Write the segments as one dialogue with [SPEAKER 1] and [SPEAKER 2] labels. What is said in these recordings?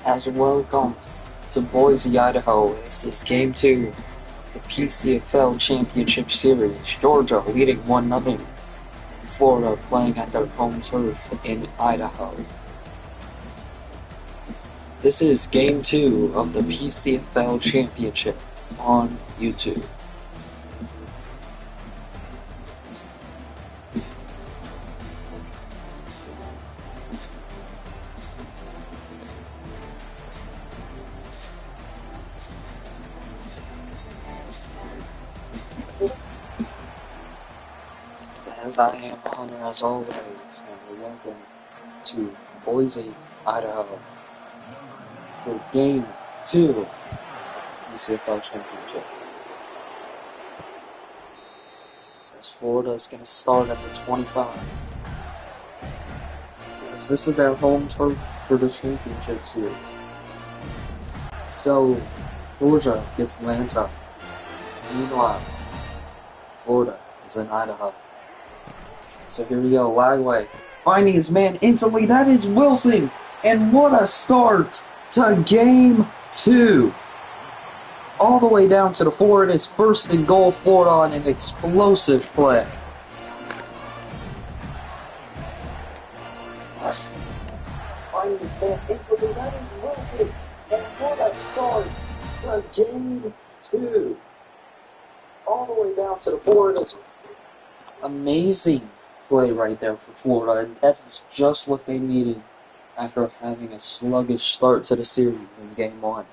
[SPEAKER 1] as welcome to Boise, Idaho. This is game 2 of the Pcfl Championship Series. Georgia leading 1-0. Florida playing at their home turf in Idaho. This is game 2 of the Pcfl Championship on YouTube. As I am Hunter, as always, and welcome to Boise, Idaho, for Game 2 of the Pcfl Championship. As Florida is going to start at the 25. As this is their home turf for the championship series. So, Georgia gets Atlanta. Meanwhile, Florida is in Idaho. So here we go, Lagway finding his man instantly. That is Wilson, and what a start to Game 2. All the way down to the 4. It is first and goal, Florida on an explosive play. Finding his man instantly. That is Wilson, and what a start to Game 2. All the way down to the 4. It is amazing play right there for Florida, and that is just what they needed after having a sluggish start to the series in Game 1.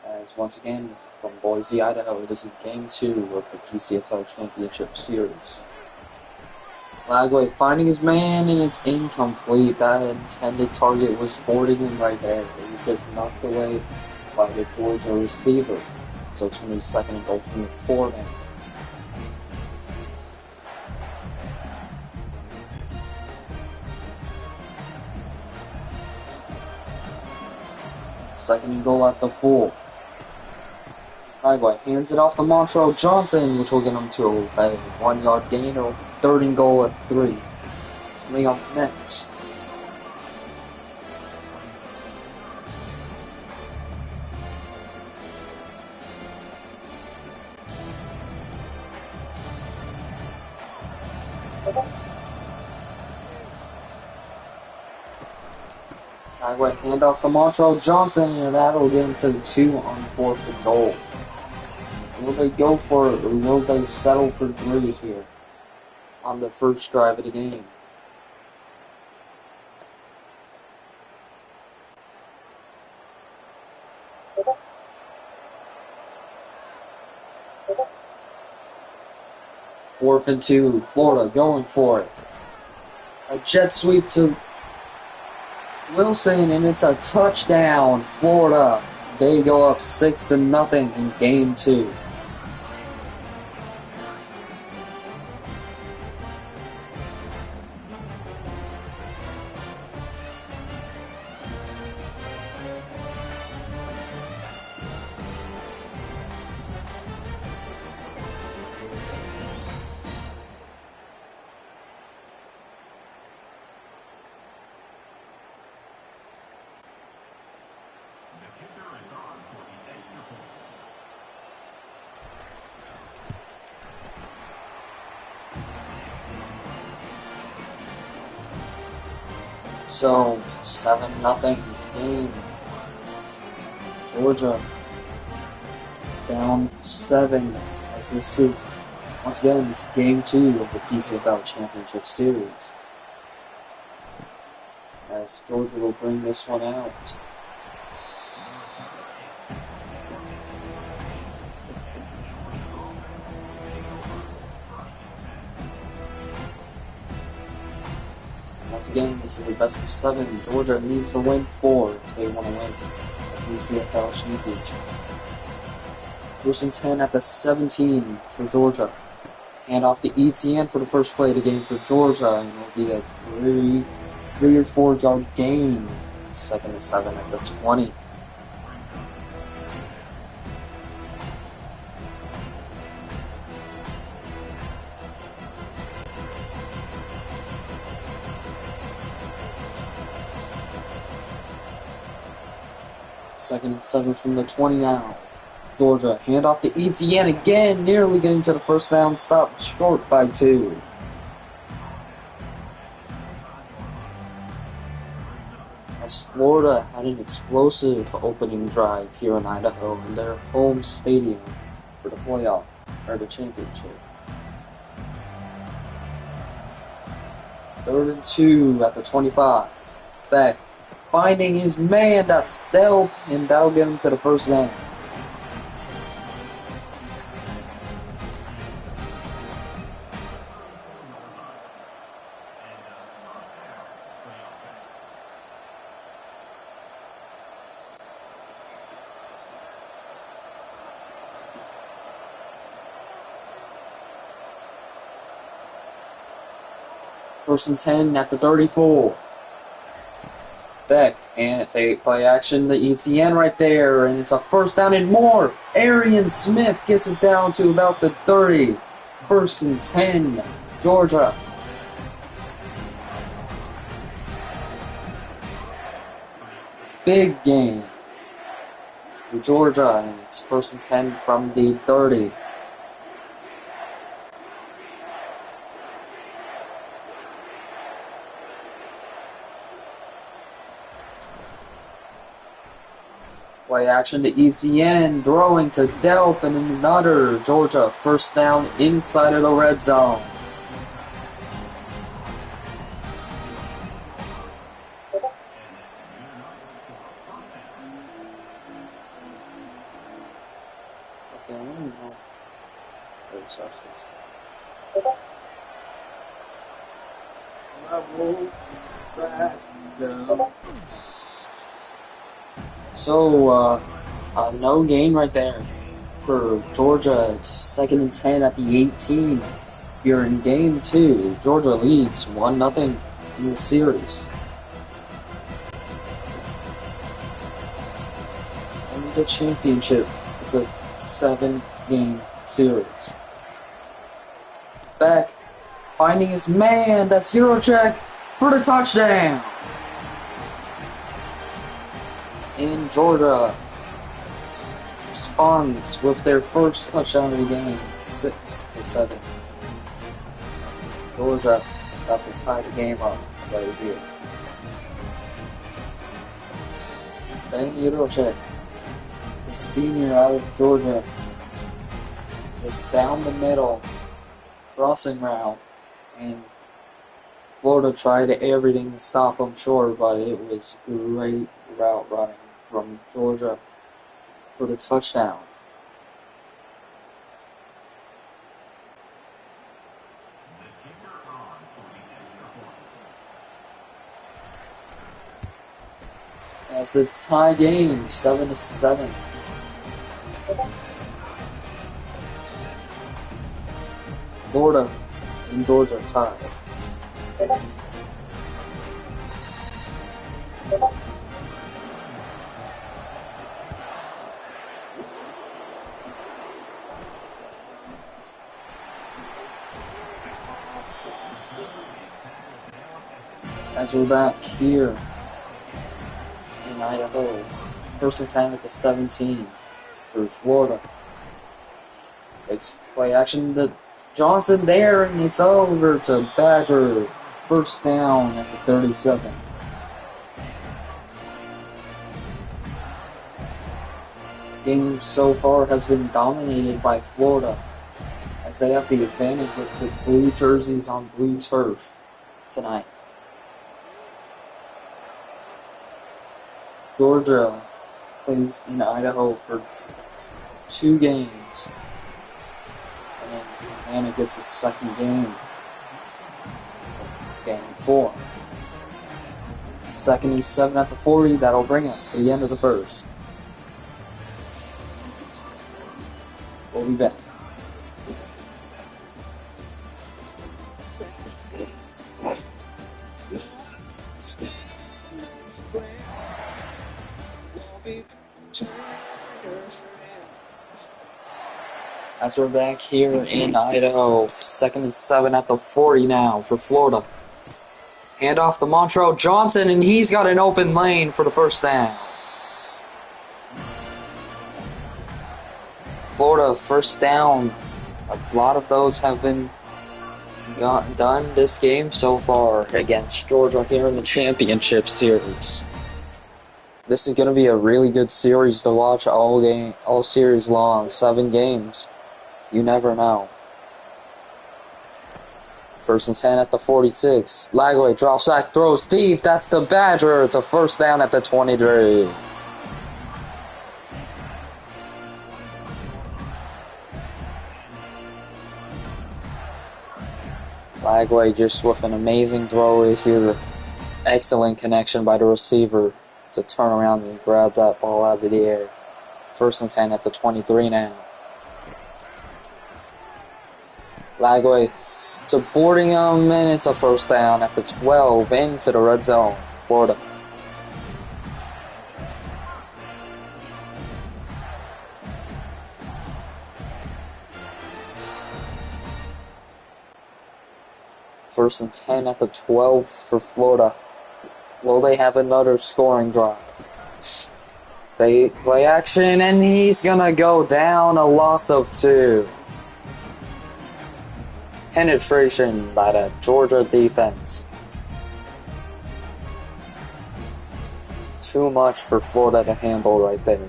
[SPEAKER 1] As once again, from Boise, Idaho, this is Game 2 of the Pcfl Championship Series. Lagway finding his man, and it's incomplete. That intended target was boarding him right there. It was just knocked away by the Georgia receiver. So it's going to be second and goal from the 4 man. Second and goal at the 4. Lagway hands it off to Montrell Johnson, which will get him to a 1-yard gain, or third and goal at 3. Coming up next. Lagway hand off to Montrell Johnson, and that'll get him to 2 on 4th and goal. Will they go for it, or will they settle for 3 here on the first drive of the game? Fourth and 2, Florida going for it. A jet sweep to Wilson, and it's a touchdown. Florida, they go up 6-0 in Game 2. So, 7-0 game. Georgia down 7, as this is, once again, this is Game 2 of the Pcfl Championship Series. As Georgia will bring this one out. Once again, this is the best of 7. Georgia needs to win 4 if they want to win the Pcfl Championship. First and 10 at the 17 for Georgia. Hand off to ETN for the first play of the game for Georgia, and it'll be a 3 or 4 yard gain. Second and 7 at the 20. Second and 7 from the 20 now. Georgia, handoff to ETN again, nearly getting to the first down, stopped short by 2. As Florida had an explosive opening drive here in Idaho in their home stadium for the playoff, or the championship. 3rd and 2 at the 25. Beck finding his man, that's Delp, and that'll get him to the first down. First and 10 at the 34. Beck, and fake play action, the ETN right there, and it's a first down and more. Arian Smith gets it down to about the 30. First and 10, Georgia. Big game for Georgia, and it's first and 10 from the 30. Play action to ETN, throwing to Delp, and another Georgia first down inside of the red zone. Okay, I don't know. So, no gain right there for Georgia. It's 2nd and 10 at the 18. Here in game 2, Georgia leads 1-0 in the series. Only the championship is a 7-game series. Beck finding his man, that's Hero Check for the touchdown. And Georgia responds with their first touchdown of the game, 6-7. Georgia is about to tie the game up right here. Ben Yudochek, the senior out of Georgia, just down the middle, crossing route, and Florida tried everything to stop him short, but it was great route running from Georgia for the touchdown. As it's tie game, 7-7. Florida and Georgia tied. As we're back here in Idaho, first and 10 at the 17 for Florida. It's play action to Johnson there, and it's over to Badger. First down at the 37. Game so far has been dominated by Florida, as they have the advantage with the blue jerseys on blue turf tonight. Georgia plays in Idaho for 2 games, and then Atlanta gets its second game, game 4. 2nd and 7 at the 40, that'll bring us to the end of the first. We'll be back. As we're back here in Idaho, 2nd and 7 at the 40 now for Florida. Hand off to Montrell Johnson, and he's got an open lane for the first down. Florida first down. A lot of those have been done this game so far against Georgia here in the championship series. This is going to be a really good series to watch all series long. 7 games. You never know. First and 10 at the 46. Lagway drops back, throws deep. That's the Badger. It's a first down at the 23. Lagway just with an amazing throw here. Excellent connection by the receiver to turn around and grab that ball out of the air. First and 10 at the 23 now. Lagway to boarding him, and it's a first down at the 12 into the red zone, Florida. First and 10 at the 12 for Florida. Will they have another scoring drive? They play action, and he's gonna go down, a loss of 2. Penetration by the Georgia defense. Too much for Florida to handle right there.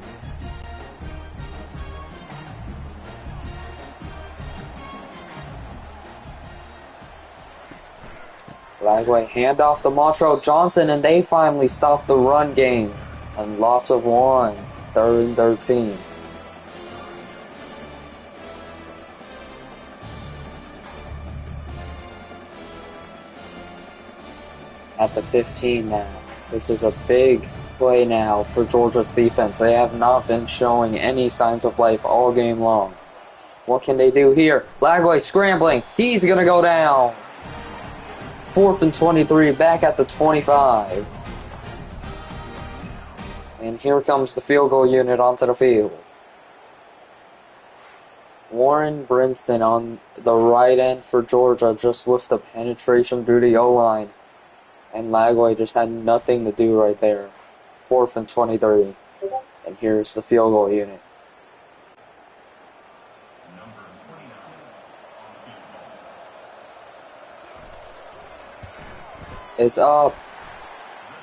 [SPEAKER 1] Lagway handoff to Montrell Johnson, and they finally stopped the run game. And loss of 1, 3rd and 13. At the 15 now. This is a big play now for Georgia's defense. They have not been showing any signs of life all game long. What can they do here? Lagway scrambling. He's going to go down. 4th and 23, back at the 25. And here comes the field goal unit onto the field. Warren Brinson on the right end for Georgia, just with the penetration through the O-line. And Lagway just had nothing to do right there. 4th and 23. And here's the field goal unit. Is up.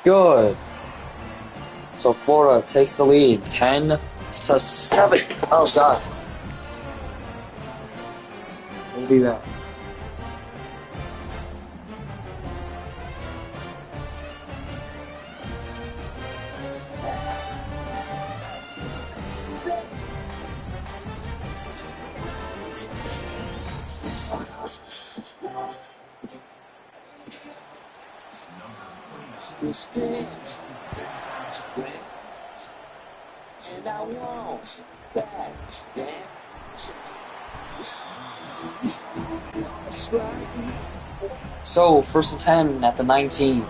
[SPEAKER 1] Good. So Florida takes the lead, 10-7. Oh God. We'll be back. And I won't back down. So, 1st and 10 at the 19.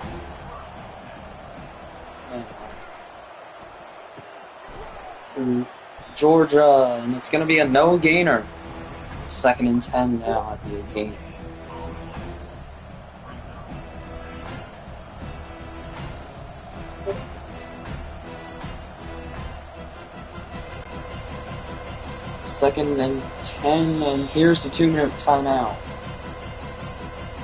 [SPEAKER 1] Georgia, and it's going to be a no gainer. 2nd and 10 now at the 18. Second and 10, and here's the 2-minute timeout.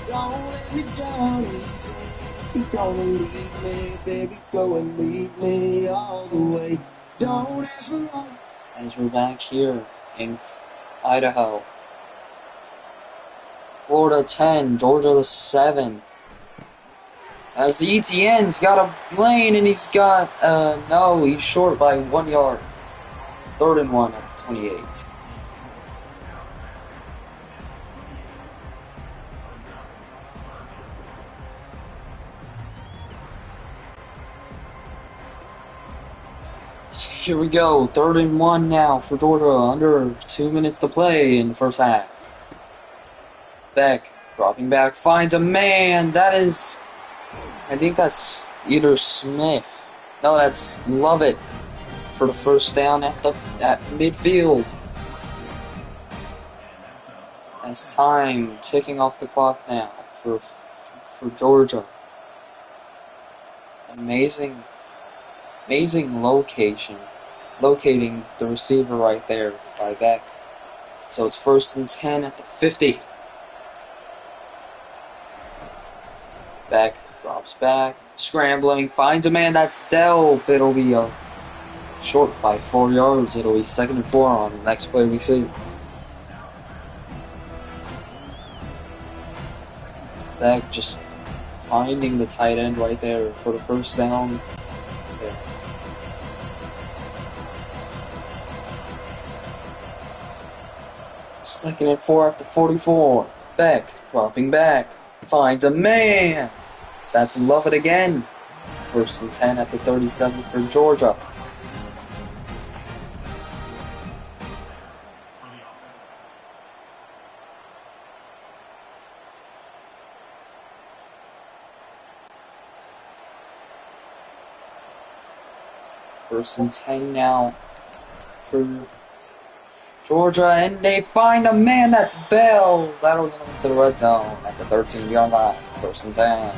[SPEAKER 2] Don't let me down easy. If you're gonna leave me, baby, go and leave me all the way. Don't ask for all.
[SPEAKER 1] As we're back here in Idaho. Florida 10, Georgia 7. As the ETN's got a lane, and he's got, no, he's short by 1 yard. 3rd and 1 at the 28. Here we go, 3rd and 1 now for Georgia, under 2 minutes to play in the first half. Beck, dropping back, finds a man, that is, I think that's either Smith. No, that's Lovett for the first down at midfield. As time ticking off the clock now for Georgia. Amazing location locating the receiver right there by Beck. So it's 1st and 10 at the 50. Beck drops back, scrambling, finds a man. That's Delp. It'll be a short by 4 yards. It'll be 2nd and 4 on the next play we see. Beck just finding the tight end right there for the first down. Yeah. Second and 4 at the 44. Beck dropping back, finds a man. That's Lovett again. 1st and 10 at the 37 for Georgia. First and 10 now for Georgia, and they find a man. That's Bell. That'll get him into the red zone at the 13-yard line. 1st and 10.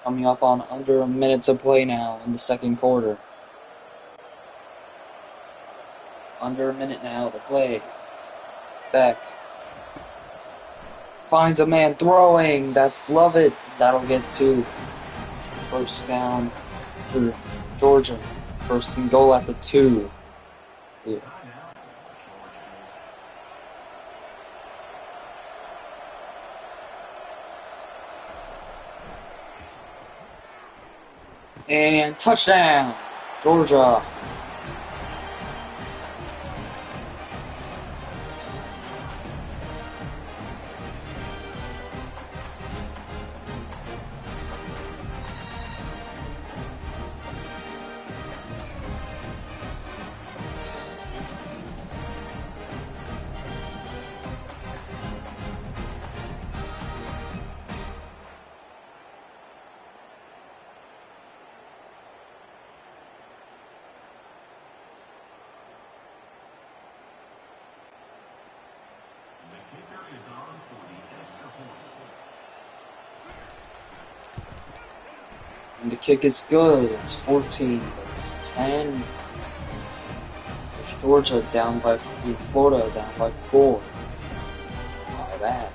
[SPEAKER 1] Coming up on under a minute to play now in the second quarter. Under a minute now to play. Beck finds a man throwing. That's Lovett. That'll get to first down for Georgia. 1st and goal at the 2. Yeah. And touchdown, Georgia. And the kick is good. It's 14. It's 10. There's Georgia down by Florida down by 4. Not bad.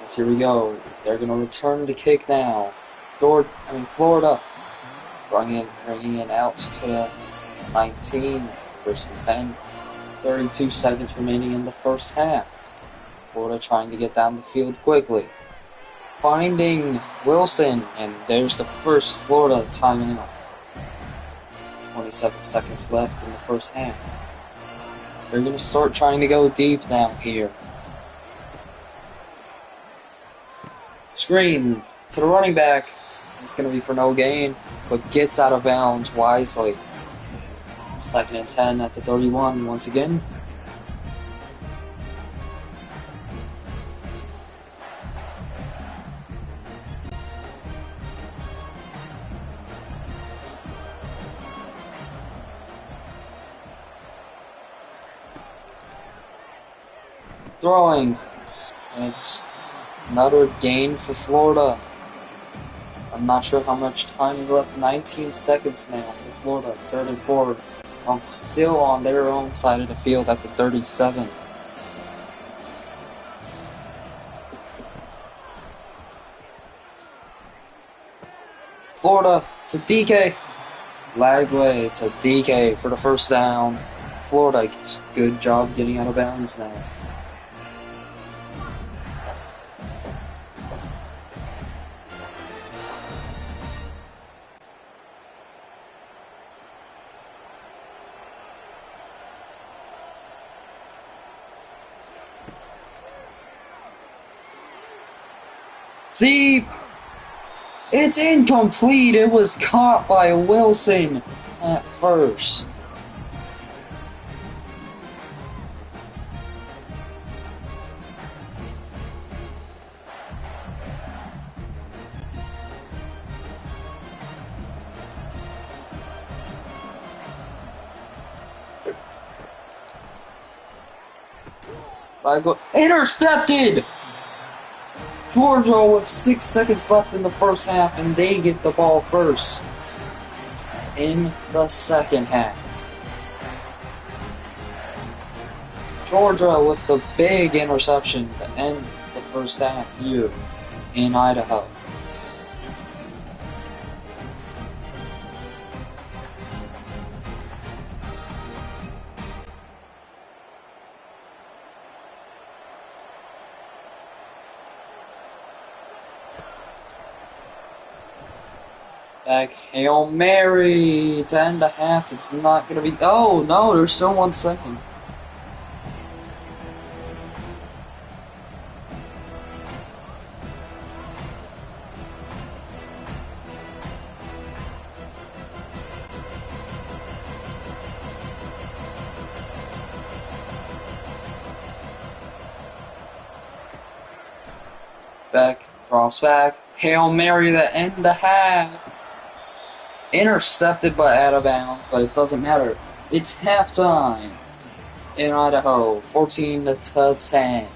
[SPEAKER 1] Yes, here we go. They're gonna return the kick now. Florida bringing it out to the 19. 1st and 10. 32 seconds remaining in the first half. Florida trying to get down the field quickly. Finding Wilson, and there's the first Florida timeout. 27 seconds left in the first half. They're going to start trying to go deep now here. Screen to the running back. It's going to be for no gain, but gets out of bounds wisely. 2nd and 10 at the 31 once again. Throwing. And it's another gain for Florida. I'm not sure how much time is left. 19 seconds now for Florida. 3rd and 4. Still on their own side of the field at the 37. Florida to DK. Lagway to DK for the first down. Florida gets a good job getting out of bounds now. Deep. It's incomplete. It was caught by Wilson at first. Intercepted! Georgia with 6 seconds left in the first half, and they get the ball first in the second half. Georgia with the big interception to end the first half here in Idaho. Back Hail Mary to end the half. It's not going to be... Oh, no, there's still 1 second. Back, drops back. Hail Mary to end the half. Intercepted but out of bounds, but it doesn't matter. It's halftime in Idaho, 14-10.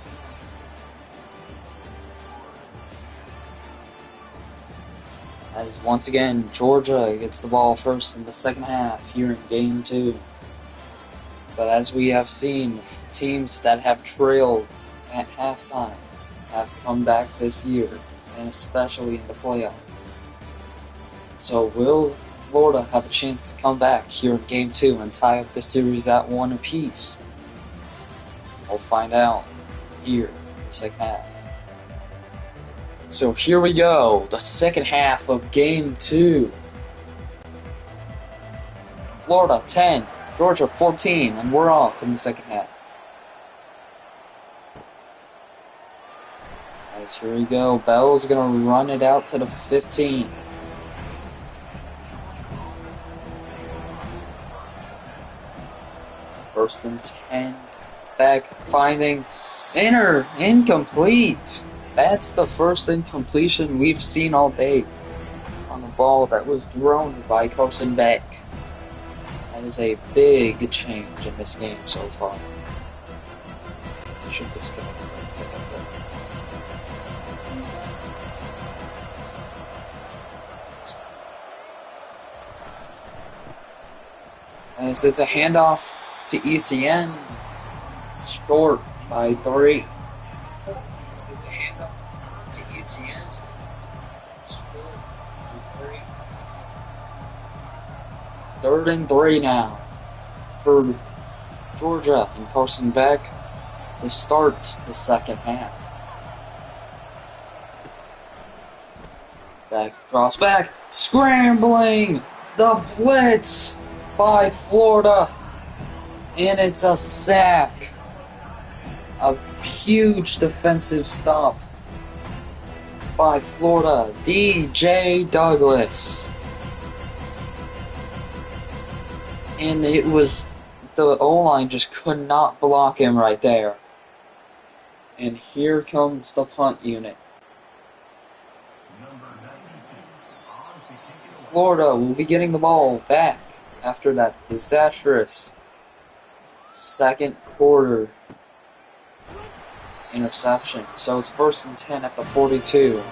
[SPEAKER 1] As once again, Georgia gets the ball first in the second half here in Game 2. But as we have seen, teams that have trailed at halftime have come back this year, and especially in the playoffs. So will Florida have a chance to come back here in Game 2 and tie up the series at 1 apiece? We'll find out here in the second half. So here we go, the second half of Game 2. Florida 10, Georgia 14, and we're off in the second half. As here we go, Bell's going to run it out to the 15. First and 10. Back, finding incomplete. That's the first incompletion we've seen all day on the ball that was thrown by Carson Beck. That is a big change in this game so far. Should disconnect. As it's a handoff to ETN, short by 3. As it's a handoff to ETN, short by 3. 3rd and 3 now for Georgia and Carson Beck to start the second half. Beck draws back, scrambling, the blitz by Florida, and it's a sack. A huge defensive stop by Florida, DJ Douglas. And it was, the O-line just could not block him right there. And here comes the punt unit. Florida will be getting the ball back after that disastrous second quarter interception. So it's 1st and 10 at the 42.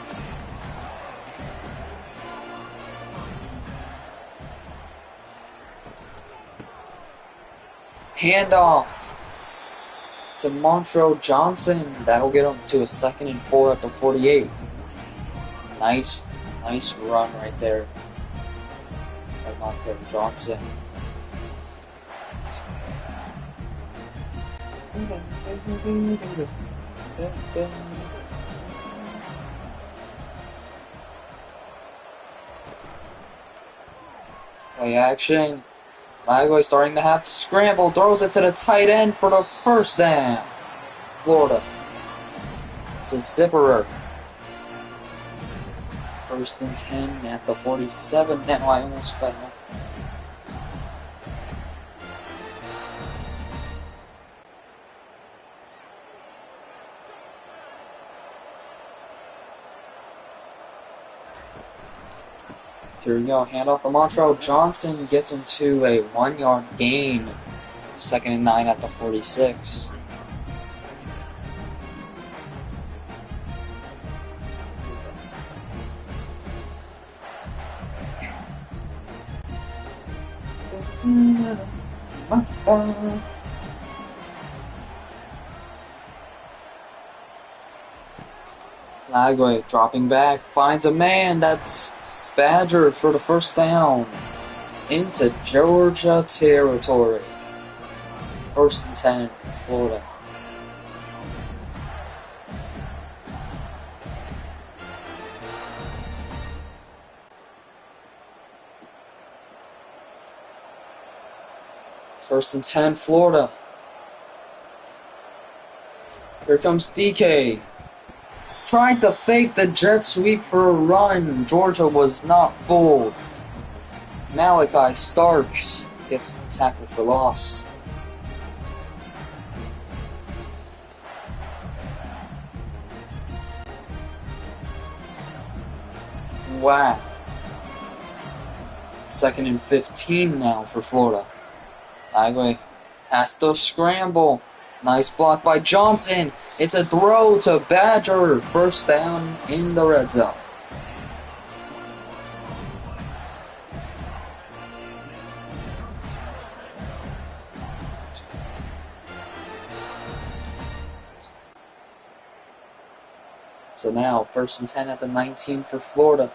[SPEAKER 1] Handoff to Montreux Johnson. That'll get him to a 2nd and 4 at the 48. Nice run right there by Montreux Johnson. Play action. Lagoy starting to have to scramble. Throws it to the tight end for the first down. Florida. It's a zipperer. 1st and 10 at the 47. Now I almost fell. So here we go, handoff to Montreux Johnson, gets him to a 1-yard gain. 2nd and 9 at the 46. Lagway dropping back, finds a man. That's Badger for the first down into Georgia territory. 1st and 10, Florida. First and 10, Florida. Here comes DK. Trying to fake the jet sweep for a run. Georgia was not fooled. Malachi Starks gets the tackle for loss. Wow. 2nd and 15 now for Florida. Lagway has to scramble. Nice block by Johnson. It's a throw to Badger. 1st down in the red zone. So now 1st and 10 at the 19 for Florida.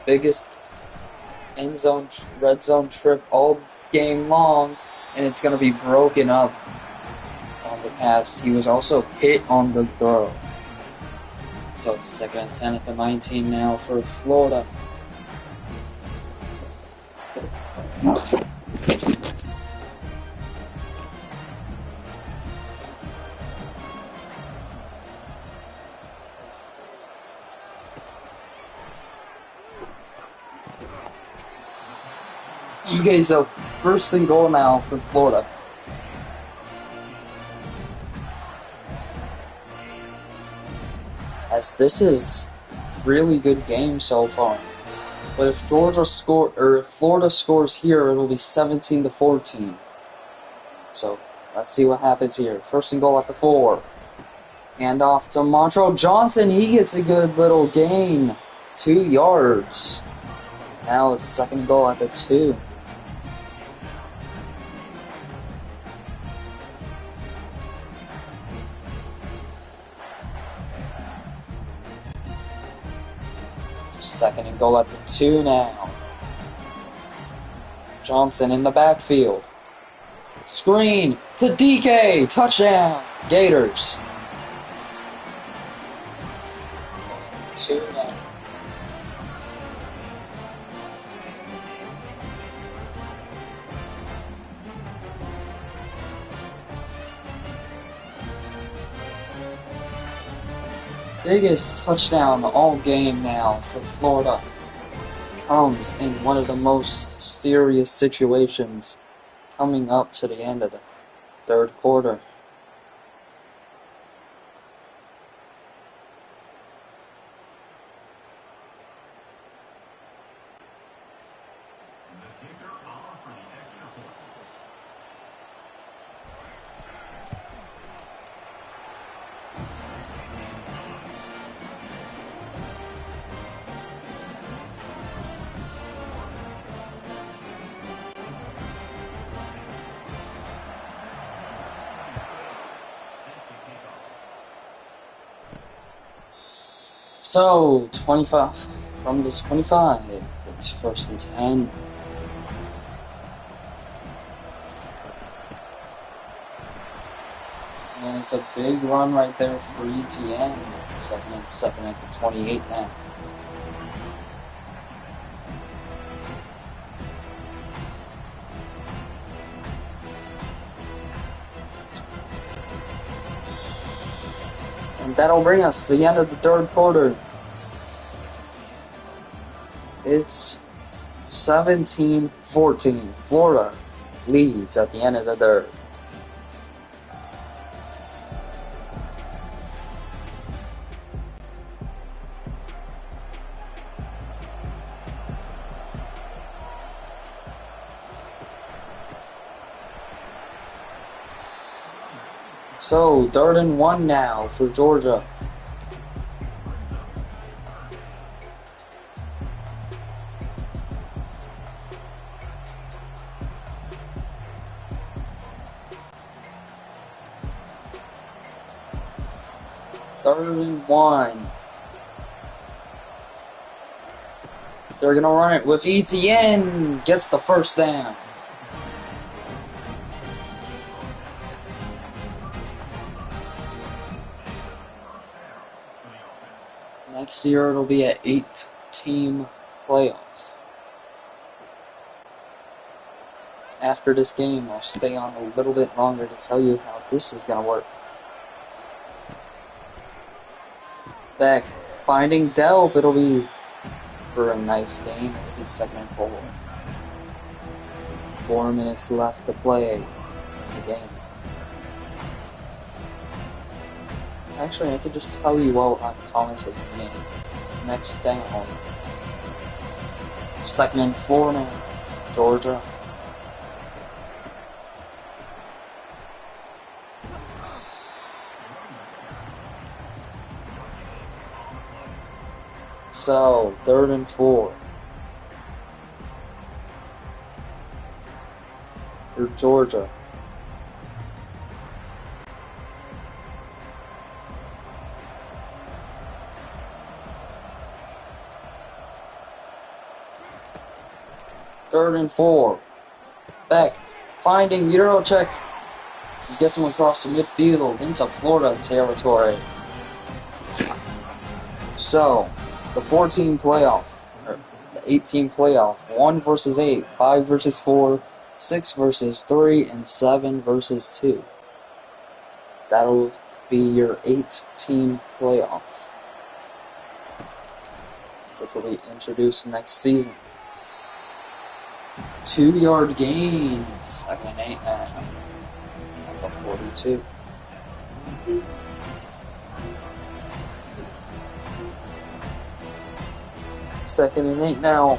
[SPEAKER 1] Biggest end zone, red zone trip all game long, and it's going to be broken up on the pass. He was also hit on the throw. So it's 2nd and 10 at the 19 now for Florida. Okay, so 1st and goal now for Florida. As this is really good game so far. But if Florida scores here, it'll be 17-14. So let's see what happens here. 1st and goal at the 4. Hand off to Montrell Johnson. He gets a good little gain. 2 yards. Now it's 2nd and goal at the 2. Second and goal at the 2 now. Johnson in the backfield. Screen to DK. Touchdown. Gators. 2 now. Biggest touchdown all game now for Florida comes in one of the most serious situations coming up to the end of the 3rd quarter. So, 25 from the 25, it's 1st and 10. And it's a big run right there for ETN. 2nd and 7 at the 28 now. And that'll bring us to the end of the 3rd quarter. It's 17-14. Florida leads at the end of the 3rd. So, 3rd and 1 now for Georgia. Third and 1. They're gonna run it with ETN. Gets the first down. Next year it'll be an 8-team playoff. After this game, I'll stay on a little bit longer to tell you how this is gonna work. Back, finding Delp, it'll be for a nice game. It'll be 2nd and 4. 4 minutes left to play in the game. Actually, I have to just tell you while I'm commentating the game. Next down. 2nd and 4 now. Georgia. So, 3rd and 4. For Georgia. Third and 4. Back. Finding Eurocheck. Gets him across the midfield into Florida territory. So, the 4-team playoff, or the 8-team playoff, 1 versus 8, 5 versus 4, 6 versus 3, and 7 versus 2. That'll be your 8-team playoff, which will be introduced next season. 2-yard gains, 2nd and 8 now, at the 42. Second and 8 now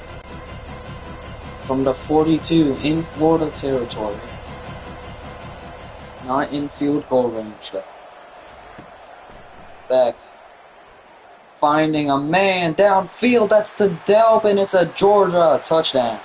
[SPEAKER 1] from the 42 in Florida territory. Not in field goal range though. Back. Finding a man downfield. That's to Delp, and it's a Georgia touchdown.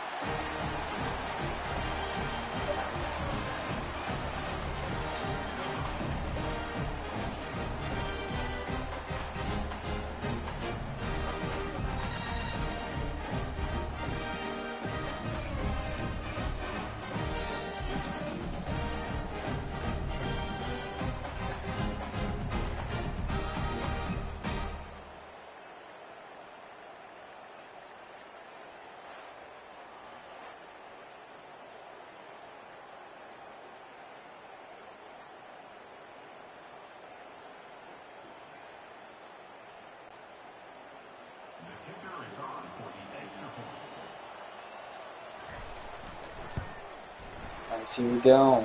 [SPEAKER 1] Nice, here we go.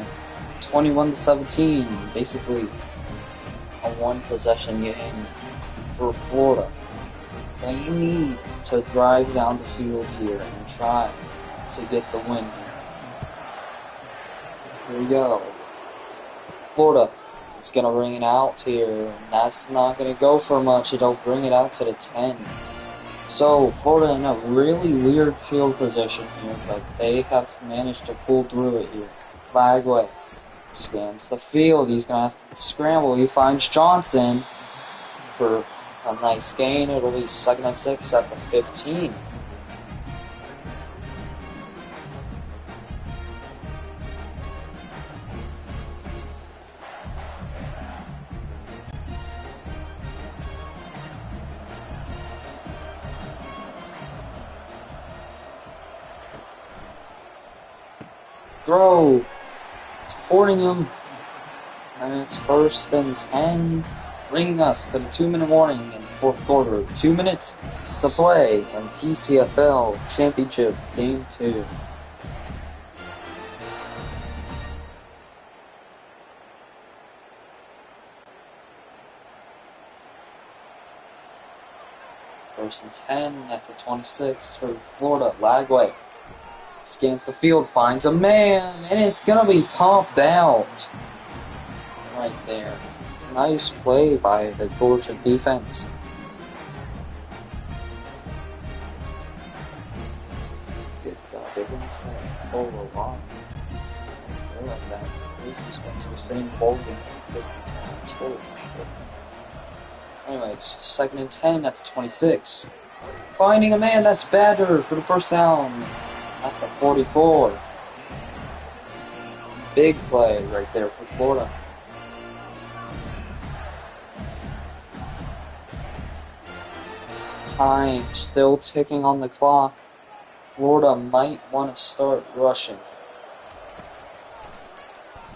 [SPEAKER 1] 21-17, basically a 1-possession game for Florida. They need to drive down the field here and try to get the win here. We go. Florida is going to bring it out here, and that's not going to go for much. It'll bring it out to the 10. So, Florida in a really weird field position here, but they have managed to pull through it here. Flagway scans the field. He's going to have to scramble. He finds Johnson for a nice gain. It'll be 2nd and 6 at the 15. Throw. Supporting him. And it's 1st and 10. Bringing us to the 2-minute warning in the 4th quarter. 2 minutes to play in Pcfl Championship Game 2. First and 10 at the 26 for Florida. Lagway scans the field, finds a man, and it's going to be popped out. Right there. Nice play by the Georgia defense. Good Biggins over a lot. I realize that. These just went to the same ball game 50 times. Holy shit. Anyways, 2nd and 10 at the 26. Finding a man, that's Badger for the first down at the 44. Big play right there for Florida. Time still ticking on the clock. Florida might want to start rushing.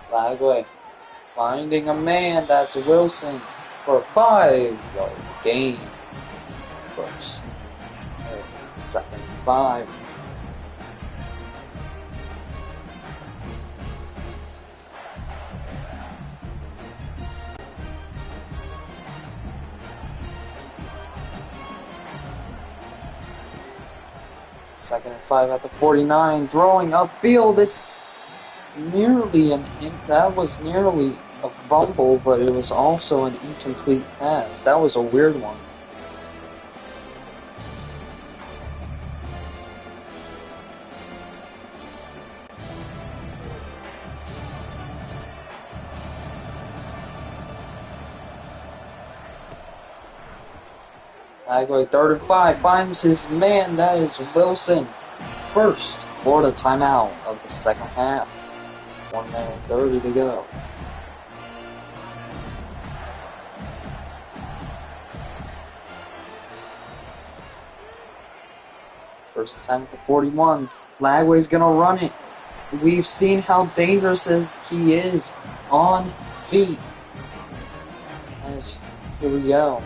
[SPEAKER 1] Lagway finding a man, that's Wilson for a 5-yard gain. First, 2nd and 5. Second and 5 at the 49, throwing upfield. It's nearly that was nearly a fumble, but it was also an incomplete pass. That was a weird one. Lagway, 3rd and 5, finds his man, that is Wilson. First Florida timeout of the second half. 1 minute and 30 to go. First time at the 41. Lagway's gonna run it. We've seen how dangerous he is on feet. As here we go.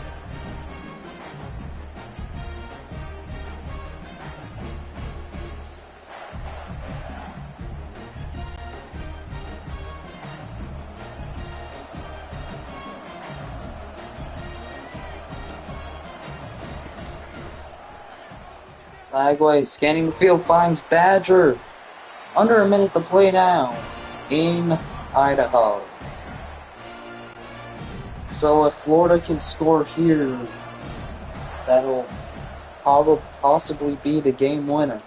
[SPEAKER 1] Lagway scanning the field, finds Badger. Under a minute to play now in Idaho. So if Florida can score here, that'll possibly be the game winner.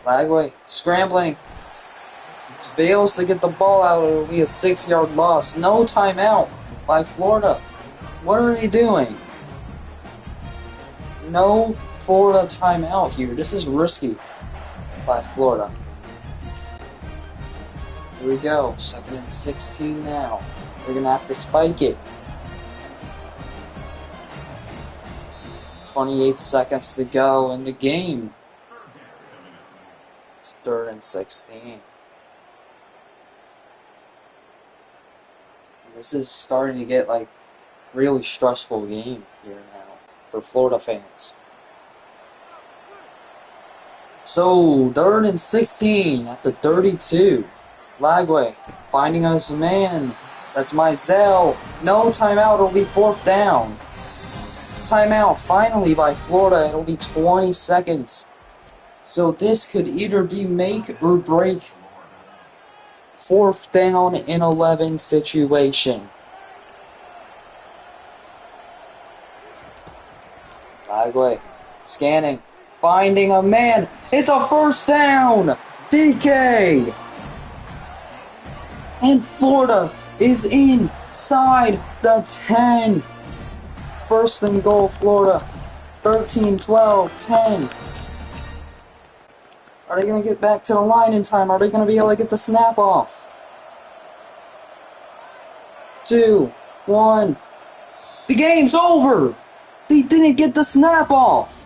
[SPEAKER 1] Lagway scrambling. Fails to get the ball out. It'll be a 6-yard loss. No timeout by Florida. What are they doing? No Florida timeout here. This is risky by Florida. Here we go. 2nd and 16 now. They're going to have to spike it. 28 seconds to go in the game. It's 3rd and 16. This is starting to get like really stressful game here now for Florida fans. So 3rd and 16 at the 32. Lagway finding us a man. That's Mizell. No timeout. It'll be 4th down. Timeout finally by Florida. It'll be 20 seconds. So this could either be make or break. 4th down and 11 situation. Lagway scanning. Finding a man. It's a 1st down. DK. And Florida is inside the 10. 1st and goal, Florida. 13, 12, 10. Are they going to get back to the line in time? Are they going to be able to get the snap off? 2, 1. The game's over. They didn't get the snap off.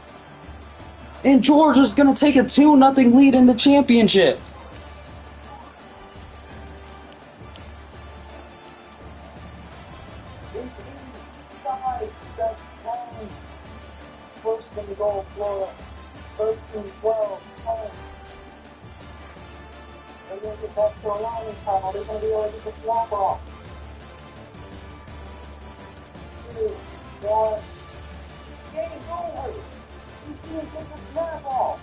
[SPEAKER 1] And Georgia's going to take a 2-0 lead in the championship. First and goal, Florida. 13, 12, 10. They're going to get back to the line in time. Are they going to be able to get the snap off? 2, 1. Game's over. He's going to get the snap off.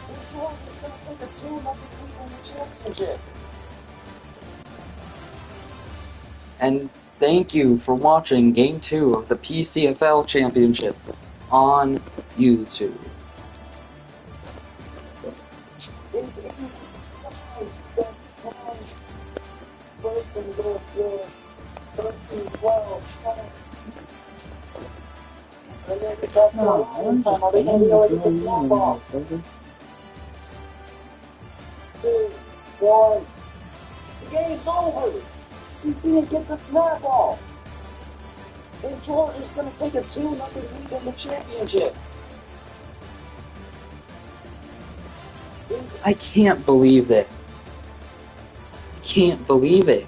[SPEAKER 1] And Georgia's going to take a 2-0 lead in the championship. And thank you for watching Game 2 of the Pcfl Championship on YouTube. First and goal, 13, 12, 10. No, I understand.
[SPEAKER 2] Are they going to be able to get the
[SPEAKER 1] You
[SPEAKER 2] snap
[SPEAKER 1] know,
[SPEAKER 2] off?
[SPEAKER 1] baby.
[SPEAKER 2] 2, 1. The game's over. He didn't get the snap off. And Georgia's going to take a 2-0 lead in the championship.
[SPEAKER 1] I can't believe that. I can't believe it.